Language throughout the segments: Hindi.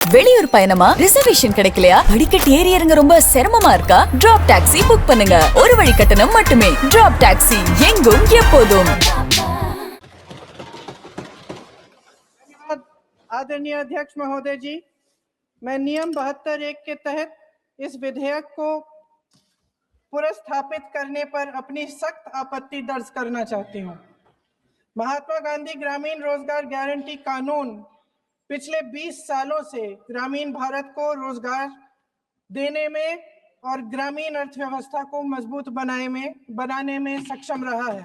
வெளியூர் பயணமா ரிசர்வேஷன் கிடைக்கலையா படிக்கட்டு ஏறி இறங்க ரொம்ப சிரமமா இருக்கா டிராப் டாக்ஸி புக் பண்ணுங்க ஒரு வழி கட்டணம் மட்டுமே டிராப் டாக்ஸி எங்கும் எப்போதும் आदरणीय अध्यक्ष महोदय जी, मैं नियम 72(1) के तहत इस विधेयक को पुनर्स्थापित करने पर अपनी सख्त आपत्ति दर्ज करना चाहती हूं। महात्मा गांधी ग्रामीण रोजगार गारंटी कानून पिछले 20 सालों से ग्रामीण भारत को रोजगार देने में और ग्रामीण अर्थव्यवस्था को मजबूत बनाने में सक्षम रहा है।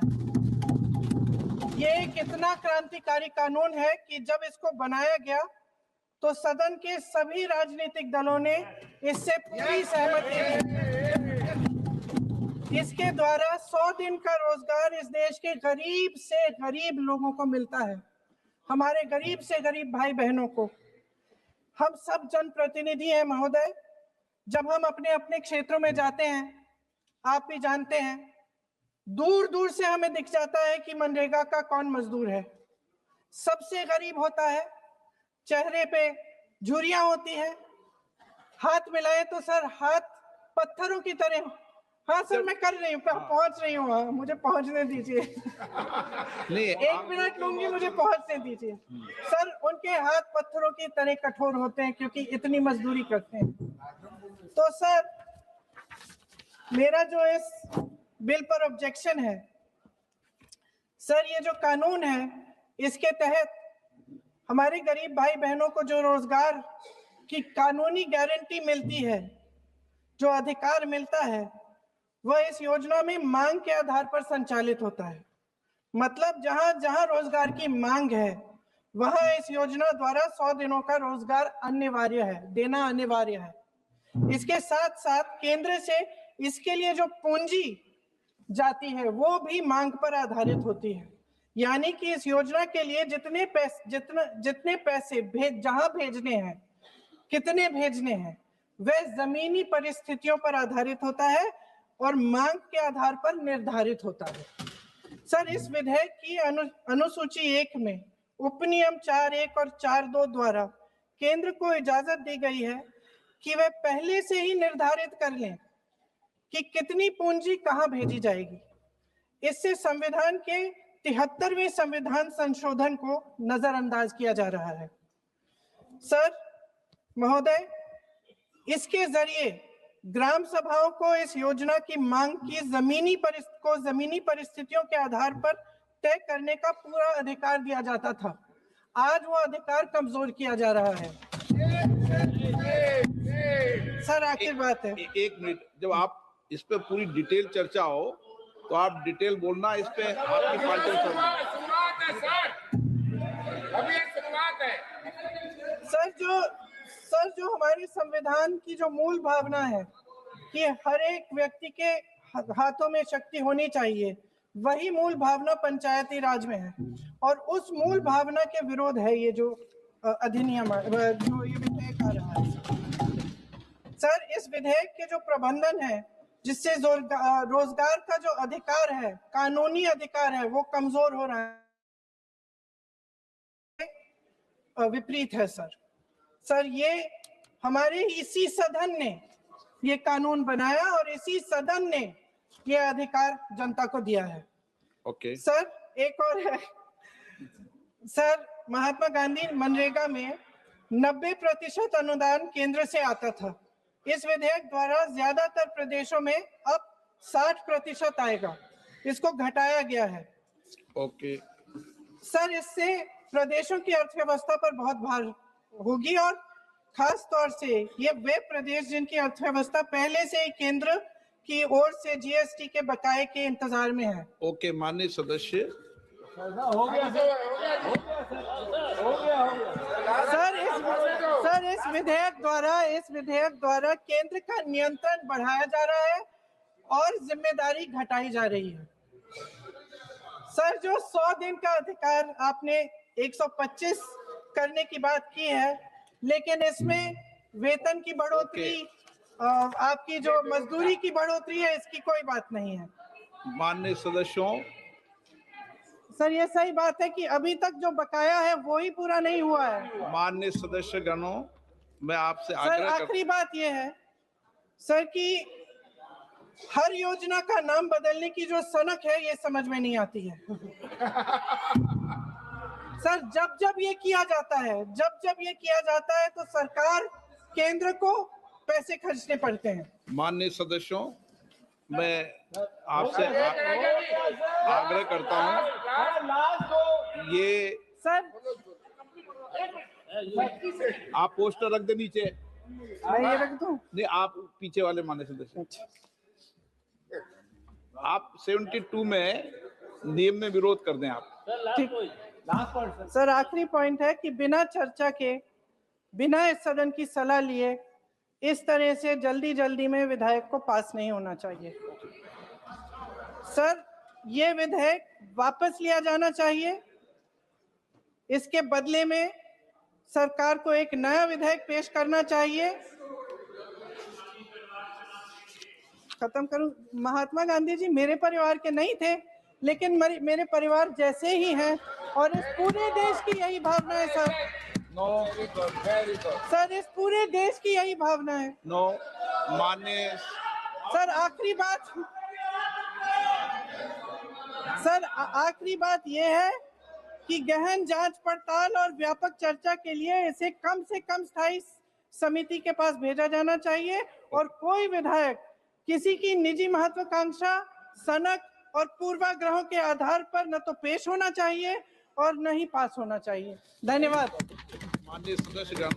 ये एक इतना क्रांतिकारी कानून है कि जब इसको बनाया गया तो सदन के सभी राजनीतिक दलों ने इससे पूरी सहमति दी। इसके द्वारा 100 दिन का रोजगार इस देश के गरीब से गरीब लोगों को मिलता है, हमारे गरीब से गरीब भाई बहनों को। हम सब जनप्रतिनिधि हैं महोदय, जब हम अपने अपने क्षेत्रों में जाते हैं, आप भी जानते हैं, दूर दूर से हमें दिख जाता है कि मनरेगा का कौन मजदूर है। सबसे गरीब होता है, चेहरे पे झुर्रियां होती है, हाथ मिलाए तो सर हाथ पत्थरों की तरह। हाँ सर, मैं कर रही हूँ, पहुंच रही हूँ, मुझे पहुंचने दीजिए। एक मिनट लूंगी, मुझे पहुंचने दीजिए। सर, उनके हाथ पत्थरों की तरह कठोर होते हैं क्योंकि इतनी मजदूरी करते हैं। तो सर, मेरा जो इस बिल पर ऑब्जेक्शन है, सर ये जो कानून है इसके तहत हमारे गरीब भाई बहनों को जो रोजगार की कानूनी गारंटी मिलती है, जो अधिकार मिलता है, वह इस योजना में मांग के आधार पर संचालित होता है। मतलब जहां जहां रोजगार की मांग है वहां इस योजना द्वारा 100 दिनों का रोजगार अनिवार्य है, देना अनिवार्य है। इसके साथ साथ केंद्र से इसके लिए जो पूंजी जाती है वो भी मांग पर आधारित होती है। यानी कि इस योजना के लिए जितने पैसे जहां भेजने हैं, कितने भेजने हैं, वह जमीनी परिस्थितियों पर आधारित होता है और मांग के आधार पर निर्धारित होता है। सर, इस विधेयक की अनुसूची 1 में उपनियम 4(1) और 4(2) द्वारा केंद्र को इजाजत दी गई है कि वह पहले से ही निर्धारित कर लें कि कितनी पूंजी कहां भेजी जाएगी। इससे संविधान के 73वें संविधान संशोधन को नजरअंदाज किया जा रहा है। सर महोदय, इसके जरिए ग्राम सभाओं को इस योजना की मांग की जमीनी परिस्थितियों के आधार पर तय करने का पूरा अधिकार दिया जाता था। आज वो अधिकार कमजोर किया जा रहा है। सर, आखिर बात है, एक मिनट, जब आप इस पे पूरी डिटेल चर्चा हो तो आप डिटेल बोलना। इस पे आपकी पार्टी सर जो हमारे संविधान की जो मूल भावना है कि हर एक व्यक्ति के हाथों में शक्ति होनी चाहिए, वही मूल भावना पंचायती राज में है और उस मूल भावना के विरोध है ये जो अधिनियम जो ये विधेयक आ रहा है। सर, इस विधेयक के जो प्रबंधन है जिससे रोजगार का जो अधिकार है, कानूनी अधिकार है, वो कमजोर हो रहा है, विपरीत है। सर ये हमारे इसी सदन ने ये कानून बनाया और इसी सदन ने ये अधिकार जनता को दिया है। ओके। सर, एक और है सर, महात्मा गांधी मनरेगा में 90% अनुदान केंद्र से आता था। इस विधेयक द्वारा ज्यादातर प्रदेशों में अब 60% आएगा, इसको घटाया गया है। ओके। सर, इससे प्रदेशों की अर्थव्यवस्था पर बहुत भार होगी और खास तौर से ये वे प्रदेश जिनकी अर्थव्यवस्था पहले से ही केंद्र की ओर से जीएसटी के बकाये के इंतजार में है। ओके, माननीय सदस्य। सर, इस विधेयक द्वारा केंद्र का नियंत्रण बढ़ाया जा रहा है और जिम्मेदारी घटाई जा रही है। सर, जो 100 दिन का अधिकार आपने 125 करने की बात की है, लेकिन इसमें वेतन की बढ़ोतरी, आपकी जो मजदूरी की बढ़ोतरी है, इसकी कोई बात नहीं है। माननीय सदस्यों, सर ये सही बात है कि अभी तक जो बकाया है वो ही पूरा नहीं हुआ है। माननीय सदस्य गणों, मैं आपसे सर आग्रह आखिरी बात यह है सर कि हर योजना का नाम बदलने की जो सनक है ये समझ में नहीं आती है। सर जब जब ये किया जाता है तो सरकार केंद्र को पैसे खर्चने पड़ते हैं। माननीय सदस्यों, मैं आपसे आग्रह करता हूं, ये सर आप पोस्टर रख दे नीचे। मैं ये रख दूं? नहीं, आप पीछे वाले माननीय सदस्य, आप 72 में नियम में विरोध कर दें आप। ठीक। सर आखिरी पॉइंट है कि बिना चर्चा के, बिना इस सदन की सलाह लिए इस तरह से जल्दी में विधायक को पास नहीं होना चाहिए। सर ये विधेयक वापस लिया जाना चाहिए। इसके बदले में सरकार को एक नया विधेयक पेश करना चाहिए। खत्म करूं? महात्मा गांधी जी मेरे परिवार के नहीं थे, लेकिन मेरे परिवार जैसे ही हैं और इस पूरे देश की यही भावना है सर। सर इस पूरे देश की यही भावना है। माननीय सर आखिरी बात यह है कि गहन जांच पड़ताल और व्यापक चर्चा के लिए इसे कम से कम स्थायी समिति के पास भेजा जाना चाहिए और कोई विधायक किसी की निजी महत्वाकांक्षा, सनक और पूर्वाग्रहों के आधार पर न तो पेश होना चाहिए और न ही पास होना चाहिए। धन्यवाद। माननीय सदस्यगण,